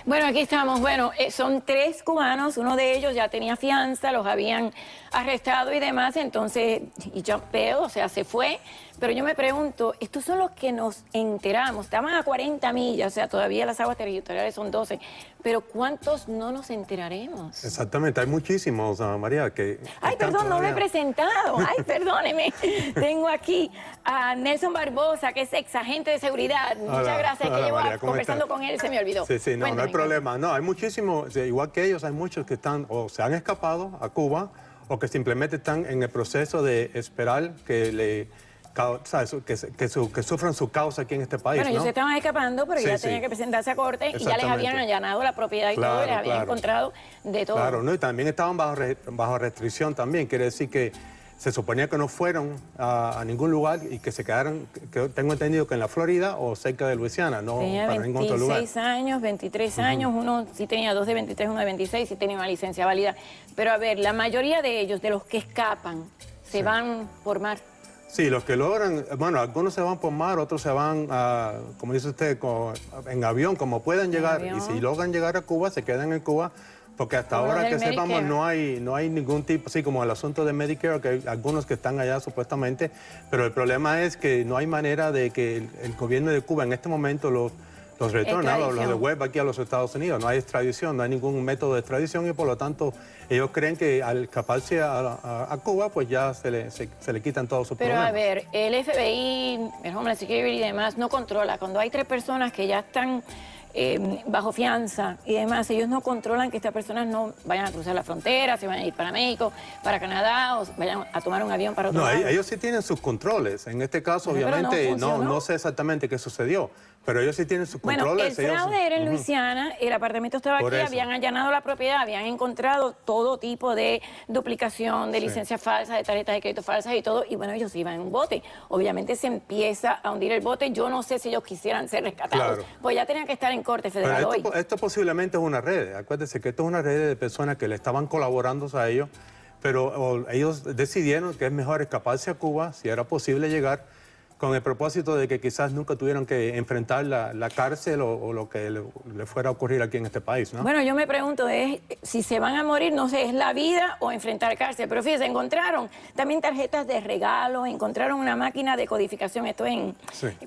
Bueno, aquí estamos. Bueno, son 3 cubanos, uno de ellos ya tenía fianza, los habían arrestado y demás, entonces, y John Bell, o sea, se fue. Pero yo me pregunto, estos son los que nos enteramos, estaban a 40 millas, o sea, todavía las aguas territoriales son 12, pero ¿cuántos no nos enteraremos? Exactamente, hay muchísimos, María, que... Ay, perdón, no me he presentado. Ay, perdóneme. Tengo aquí a Nelson Barbosa, que es ex agente de seguridad. Muchas gracias, que llevo conversando con él, se me olvidó. Sí, sí, no hay problema. No, hay muchísimos, igual que ellos, hay muchos que están o se han escapado a Cuba o que simplemente están en el proceso de esperar que sufran su causa aquí en este país. Bueno, ellos ¿no? se estaban escapando, pero ya tenían que presentarse a corte y ya les habían allanado la propiedad y todo, y les habían encontrado de todo. Claro, ¿no? Y también estaban bajo restricción también, quiere decir que se suponía que no fueron a ningún lugar y que se quedaran, que tengo entendido que en la Florida o cerca de Luisiana, no para ningún otro lugar. 26 años, 23 años, uno sí tenía 2 de 23, uno de 26, sí tenía una licencia válida. Pero a ver, la mayoría de ellos, de los que escapan, se van por mar. Sí, los que logran, bueno, algunos se van por mar, otros se van, como dice usted, en avión, como puedan llegar. Y si logran llegar a Cuba, se quedan en Cuba, porque hasta ahora que sepamos no hay ningún tipo, así como el asunto de Medicare, que hay algunos que están allá supuestamente, pero el problema es que no hay manera de que el gobierno de Cuba en este momento los retorna, los devuelva aquí a los Estados Unidos. No hay extradición, no hay ningún método de extradición y por lo tanto ellos creen que al escaparse a Cuba pues ya se le quitan todos sus problemas. Pero a ver, el FBI, el Homeland Security y demás no controla. Cuando hay 3 personas que ya están bajo fianza y demás, ellos no controlan que estas personas no vayan a cruzar la frontera, se vayan a ir para México, para Canadá o vayan a tomar un avión para otro lado. No, ellos sí tienen sus controles. En este caso, obviamente, no sé exactamente qué sucedió, pero ellos sí tienen sus controles. Bueno, el fraude era en Luisiana, el apartamento estaba aquí, habían allanado la propiedad, habían encontrado todo tipo de duplicación, de licencias falsas, de tarjetas de crédito falsas y todo, y bueno, ellos iban en un bote. Obviamente se empieza a hundir el bote, yo no sé si ellos quisieran ser rescatados, pues ya tenían que estar en corte federal hoy. Esto posiblemente es una red, acuérdense que esto es una red de personas que le estaban colaborando a ellos, pero ellos decidieron que es mejor escaparse a Cuba, si era posible llegar, con el propósito de que quizás nunca tuvieran que enfrentar la cárcel o lo que le fuera a ocurrir aquí en este país, ¿no? Bueno, yo me pregunto, si se van a morir, no sé, ¿es la vida o enfrentar cárcel? Pero fíjense, encontraron también tarjetas de regalo, encontraron una máquina de codificación, esto en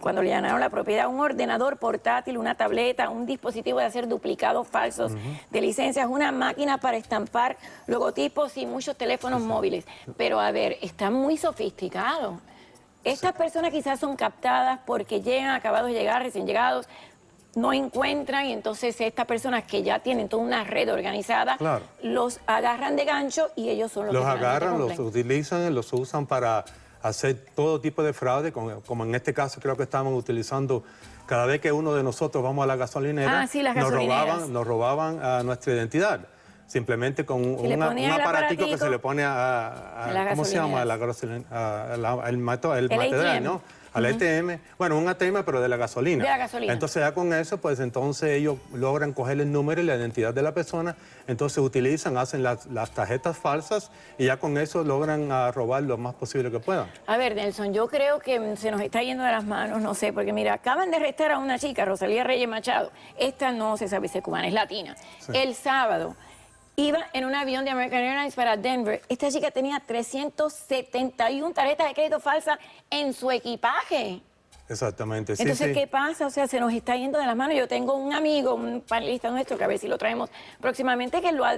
cuando le allanaron la propiedad, un ordenador portátil, una tableta, un dispositivo de hacer duplicados falsos de licencias, una máquina para estampar logotipos y muchos teléfonos móviles. Pero a ver, está muy sofisticado. Estas personas quizás son captadas porque llegan acabados de llegar, recién llegados, no encuentran y entonces estas personas que ya tienen toda una red organizada, los agarran de gancho y ellos son los que agarran, los utilizan, los usan para hacer todo tipo de fraude, como en este caso creo que estaban utilizando cada vez que uno de nosotros vamos a la gasolinera, nos robaban nuestra identidad. Simplemente con un aparatico que se le pone ¿cómo se llama? El material, ¿no? Al ATM, bueno, un ATM pero de la gasolina. De la gasolina. Entonces ya con eso, pues entonces ellos logran coger el número y la identidad de la persona, entonces hacen las tarjetas falsas y ya con eso logran robar lo más posible que puedan. A ver, Nelson, yo creo que se nos está yendo de las manos, no sé, porque mira, acaban de arrestar a una chica, Rosalía Reyes Machado. Esta no se sabe si es cubana, es latina. El sábado iba en un avión de American Airlines para Denver. Esta chica tenía 371 tarjetas de crédito falsas en su equipaje. Exactamente, sí. Entonces, ¿qué pasa? O sea, se nos está yendo de las manos. Yo tengo un amigo, un panelista nuestro, que a ver si lo traemos próximamente, que lo ha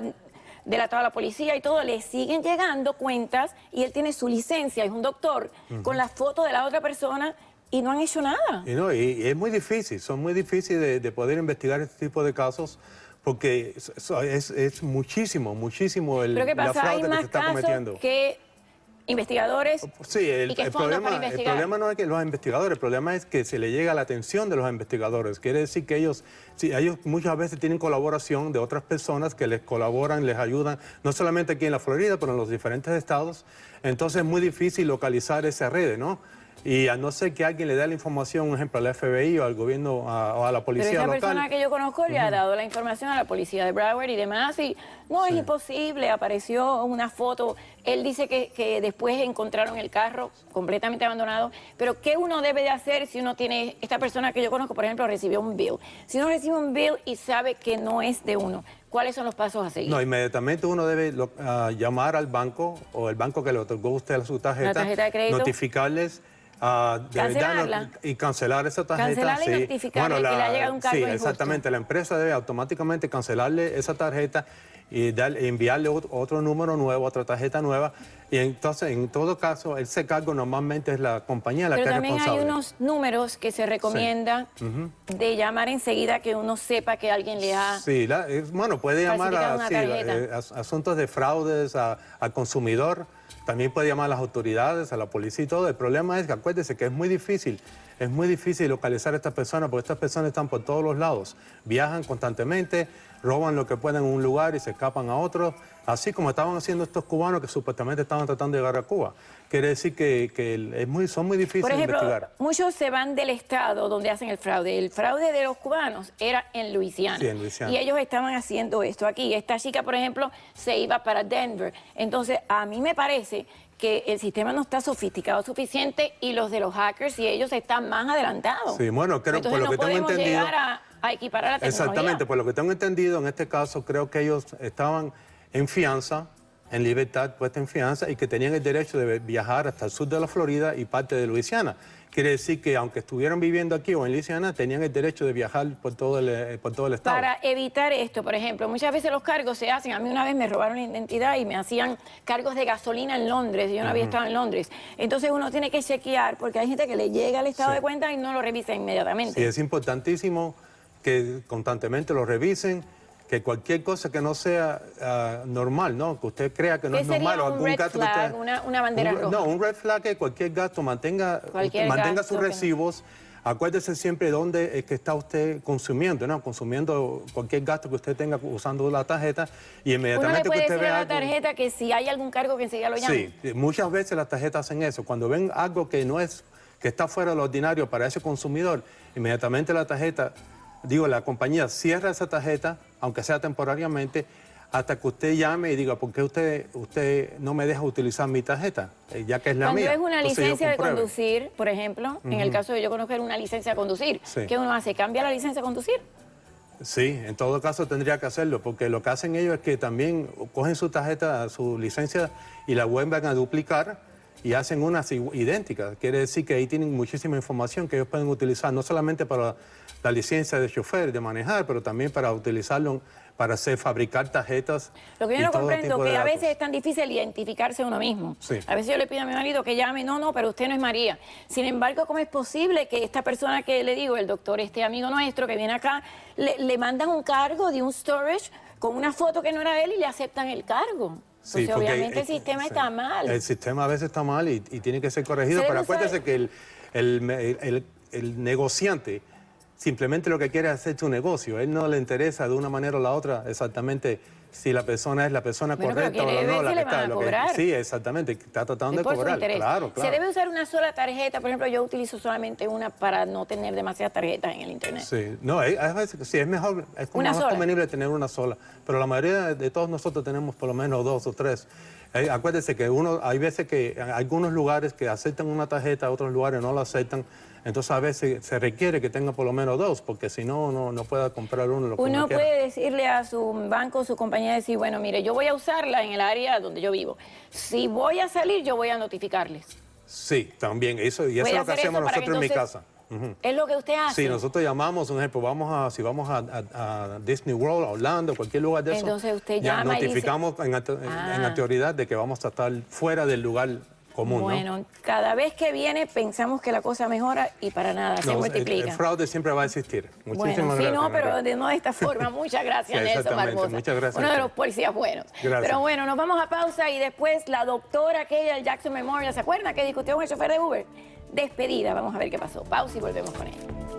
delatado a la policía y todo. Le siguen llegando cuentas y él tiene su licencia, es un doctor, con la foto de la otra persona y no han hecho nada. Y es muy difícil, son muy difíciles de poder investigar este tipo de casos. Porque es muchísimo la fraude que se está cometiendo. Que investigadores sí, el problema no es que los investigadores, el problema es que se le llega la atención de los investigadores. Quiere decir que ellos muchas veces tienen colaboración de otras personas que les colaboran, les ayudan, no solamente aquí en la Florida, pero en los diferentes estados. Entonces es muy difícil localizar esa red, ¿no? Y a no ser que alguien le dé la información, por ejemplo, al FBI o al gobierno o a la policía local. Pero esa local. persona que yo conozco le ha dado la información a la policía de Broward y demás, y no, es imposible, apareció una foto. Él dice que después encontraron el carro completamente abandonado, pero ¿qué uno debe de hacer si uno tiene, esta persona que yo conozco, por ejemplo, recibió un bill? Si uno recibe un bill y sabe que no es de uno, ¿cuáles son los pasos a seguir? No, inmediatamente uno debe llamar al banco o el banco que le otorgó a usted su tarjeta, la tarjeta de crédito, notificarles, y cancelar esa tarjeta. Cancelarla y notificarle que le ha llegado un cargo Sí, injusto. exactamente. La empresa debe automáticamente cancelarle esa tarjeta y enviarle otro número nuevo, otra tarjeta nueva. Y entonces, en todo caso, ese cargo normalmente es la compañía la que es responsable. Pero también hay unos números que se recomienda de llamar enseguida que uno sepa que alguien le ha... Sí, bueno, puede llamar a asuntos de fraudes al consumidor. También puede llamar a las autoridades, a la policía y todo. El problema es que acuérdese que es muy difícil localizar a estas personas porque estas personas están por todos los lados. Viajan constantemente, roban lo que pueden en un lugar y se escapan a otro. Así como estaban haciendo estos cubanos que supuestamente estaban tratando de llegar a Cuba. Quiere decir que son muy difíciles de investigar. Por ejemplo, muchos se van del estado donde hacen el fraude. El fraude de los cubanos era en Luisiana. Sí, en Luisiana. Y ellos estaban haciendo esto aquí. Esta chica, por ejemplo, se iba para Denver. Entonces, a mí me parece que el sistema no está sofisticado suficiente y los de los hackers y ellos están más adelantados. Sí, bueno, creo que por lo que tengo entendido... llegar a equiparar la tecnología. Exactamente, por lo que tengo entendido, en este caso, creo que ellos estaban en fianza, en libertad, puesta en fianza, y que tenían el derecho de viajar hasta el sur de la Florida y parte de Luisiana. Quiere decir que aunque estuvieran viviendo aquí o en Luisiana, tenían el derecho de viajar por todo el estado. Para evitar esto, por ejemplo, muchas veces los cargos se hacen. A mí una vez me robaron la identidad y me hacían cargos de gasolina en Londres. Yo no había estado en Londres. Entonces uno tiene que chequear, porque hay gente que le llega al estado de cuenta y no lo revisa inmediatamente. Sí, es importantísimo que constantemente lo revisen, que cualquier cosa que no sea normal, ¿no? Que usted crea que no es normal. ¿Qué sería un red flag, una bandera roja? No, un red flag es cualquier gasto, mantenga sus recibos. Acuérdese siempre dónde es que está usted consumiendo, ¿no? Consumiendo cualquier gasto que usted tenga usando la tarjeta y inmediatamente que usted vea a la tarjeta que si hay algún cargo que enseguida lo llame. Sí, muchas veces las tarjetas hacen eso. Cuando ven algo que no es, que está fuera de lo ordinario para ese consumidor, inmediatamente la compañía cierra esa tarjeta, aunque sea temporariamente, hasta que usted llame y diga, ¿por qué usted no me deja utilizar mi tarjeta? Ya que es la mía. Cuando es una licencia de conducir, por ejemplo, en el caso de yo conocer una licencia de conducir, ¿qué uno hace? ¿Cambia la licencia de conducir? Sí, en todo caso tendría que hacerlo, porque lo que hacen ellos es que también cogen su tarjeta, su licencia, y la vuelven a duplicar y hacen unas idénticas. Quiere decir que ahí tienen muchísima información que ellos pueden utilizar, no solamente para la licencia de chofer, de manejar, pero también para utilizarlo para fabricar tarjetas. Lo que yo no comprendo es que a veces es tan difícil identificarse uno mismo. Sí. A veces yo le pido a mi marido que llame, no, pero usted no es María. Sin embargo, ¿cómo es posible que esta persona que le digo, el doctor, este amigo nuestro que viene acá, le mandan un cargo de un storage con una foto que no era él y le aceptan el cargo? Sí, entonces, obviamente el sistema está mal. El sistema a veces está mal y tiene que ser corregido, pero acuérdese que el negociante simplemente lo que quiere es hacer su negocio. Él no le interesa de una manera o la otra exactamente si la persona es la persona correcta o no. La que está, sí, exactamente, está tratando de cobrar. Claro. ¿Se debe usar una sola tarjeta? Por ejemplo, yo utilizo solamente una para no tener demasiadas tarjetas en el internet. Sí, no, a veces sí, es mejor, es como más convenible tener una sola, pero la mayoría de todos nosotros tenemos por lo menos 2 o 3. Acuérdese que hay veces que en algunos lugares que aceptan una tarjeta, otros lugares no la aceptan. Entonces a veces se requiere que tenga por lo menos 2, porque si no, no pueda comprar uno. Uno puede decirle a su banco, su compañía, decir, bueno, mire, yo voy a usarla en el área donde yo vivo. Si voy a salir, yo voy a notificarles. Sí, también. Y eso es lo que hacemos nosotros en mi casa. ¿Es lo que usted hace? Sí, nosotros llamamos, por ejemplo, si vamos a Disney World, a Orlando, cualquier lugar de eso. Entonces usted llama notificamos y dice... en autoridad de que vamos a estar fuera del lugar común, bueno, cada vez que viene pensamos que la cosa mejora y para nada se multiplica. El fraude siempre va a existir. Muchísimas gracias. Sí, pero no de esta forma. Muchas gracias, Nelson Barbosa. Muchas gracias. Uno de los policías buenos. Gracias. Pero bueno, nos vamos a pausa y después la doctora aquella del Jackson Memorial, ¿se acuerdan que discutió con el chofer de Uber? Despedida, vamos a ver qué pasó. Pausa y volvemos con ella.